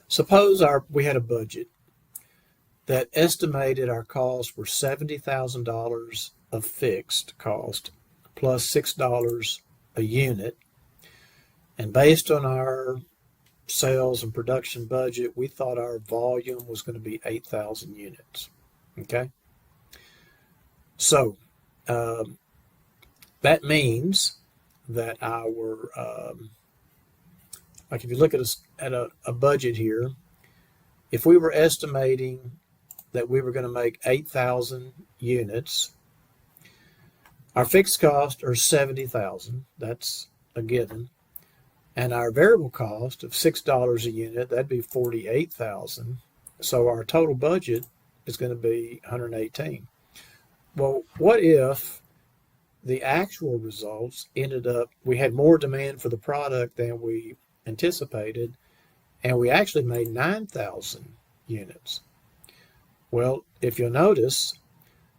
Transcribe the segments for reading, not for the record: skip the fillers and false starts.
Suppose we had a budget that estimated our costs were $70,000 of fixed cost plus $6 a unit. And based on our sales and production budget, we thought our volume was going to be 8,000 units. Okay. So that means that like if you look at a budget here, if we were estimating that we were going to make 8,000 units, our fixed costs are 70,000. That's a given. And our variable cost of $6 a unit, that'd be 48,000. So our total budget is going to be 118. Well, what if the actual results ended up, we had more demand for the product than we anticipated, and we actually made 9,000 units? Well, if you'll notice,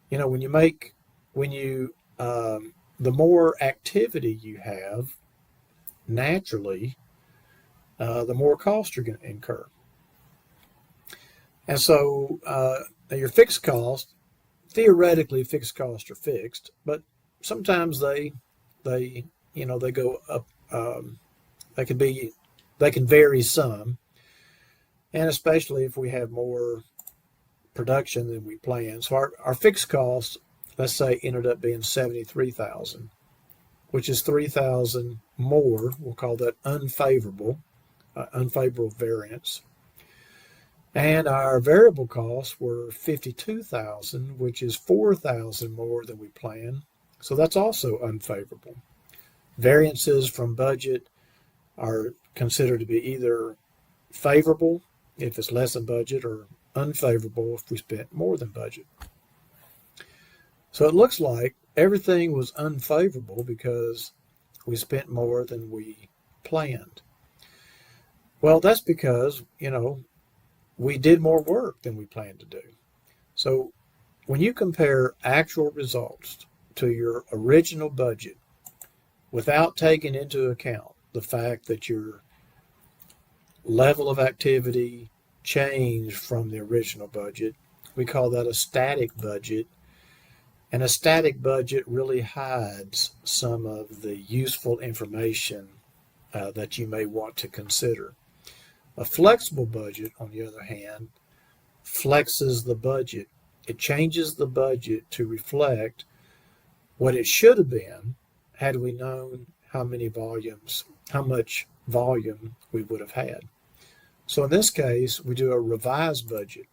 the more activity you have, naturally, the more cost you're going to incur. And so your fixed costs, theoretically, fixed costs are fixed, but sometimes they go up. They can vary some, and especially if we have more production than we planned. So our fixed costs, let's say, ended up being 73,000, which is 3,000 more. We'll call that unfavorable variance. And our variable costs were 52,000, which is 4,000 more than we planned. So that's also unfavorable. Variances from budget are considered to be either favorable if it's less than budget, or unfavorable if we spent more than budget. So it looks like everything was unfavorable because we spent more than we planned. Well, that's because, we did more work than we planned to do. So when you compare actual results to your original budget without taking into account the fact that your level of activity changed from the original budget, we call that a static budget. And a static budget really hides some of the useful information that you may want to consider. A flexible budget, on the other hand, flexes the budget. It changes the budget to reflect what it should have been had we known how much volume we would have had. So in this case, we do a revised budget.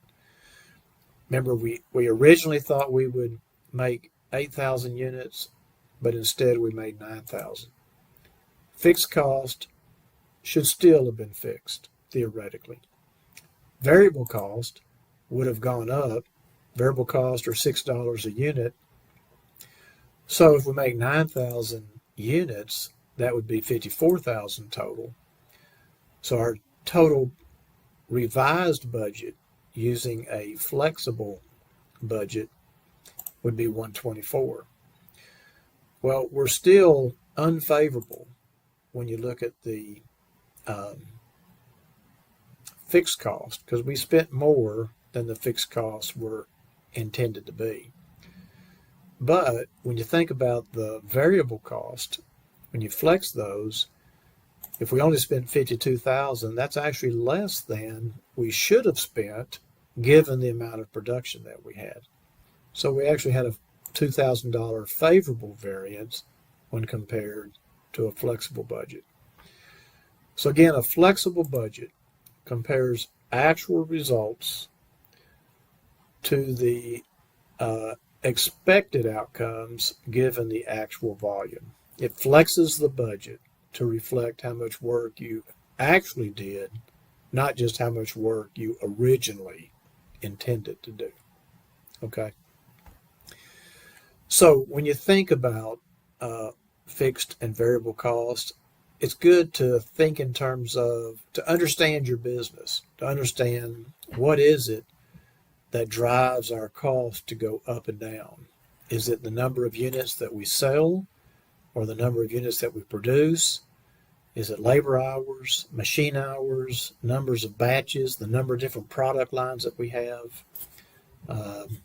Remember, we originally thought we would make 8,000 units, but instead we made 9,000. Fixed cost should still have been fixed, theoretically. Variable cost would have gone up. Variable cost are $6 a unit. So if we make 9,000 units, that would be 54,000 total. So our total revised budget using a flexible budget would be 124. Well, we're still unfavorable when you look at the fixed cost, because we spent more than the fixed costs were intended to be. But when you think about the variable cost, when you flex those, if we only spent 52,000, that's actually less than we should have spent given the amount of production that we had. So we actually had a $2,000 favorable variance when compared to a flexible budget. So again, a flexible budget compares actual results to the expected outcomes given the actual volume. It flexes the budget to reflect how much work you actually did, not just how much work you originally intended to do. Okay? So when you think about fixed and variable costs, it's good to think in terms of, to understand your business, to understand what is it that drives our cost to go up and down. Is it the number of units that we sell, or the number of units that we produce? Is it labor hours, machine hours, numbers of batches, the number of different product lines that we have? Um,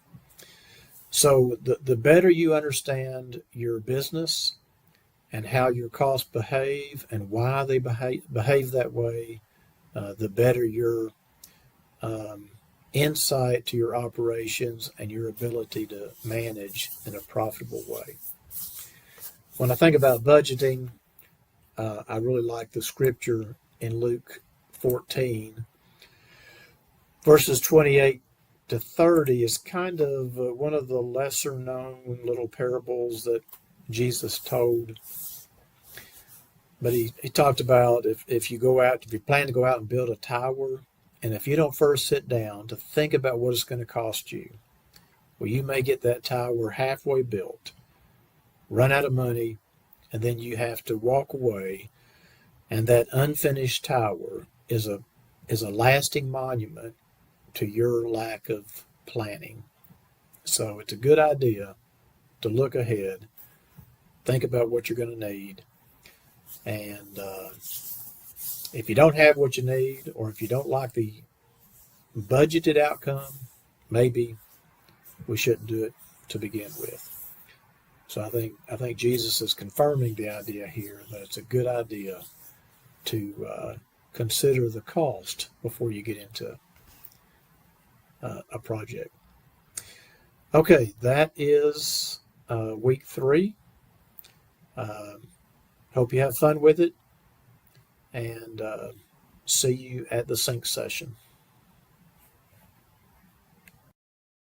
so the better you understand your business and how your costs behave and why they behave that way, the better your um, insight to your operations and your ability to manage in a profitable way. When I think about budgeting, I really like the scripture in Luke 14, verses 28 to 30 is kind of one of the lesser known little parables that Jesus told. But he talked about if you go out, if you plan to go out and build a tower, and if you don't first sit down to think about what it's going to cost you, well, you may get that tower halfway built, run out of money, and then you have to walk away. And that unfinished tower is a lasting monument to your lack of planning. So it's a good idea to look ahead, think about what you're going to need, and if you don't have what you need, or if you don't like the budgeted outcome, maybe we shouldn't do it to begin with. So I think Jesus is confirming the idea here that it's a good idea to consider the cost before you get into a project. Okay, that is week 3. Hope you have fun with it, and see you at the sync session.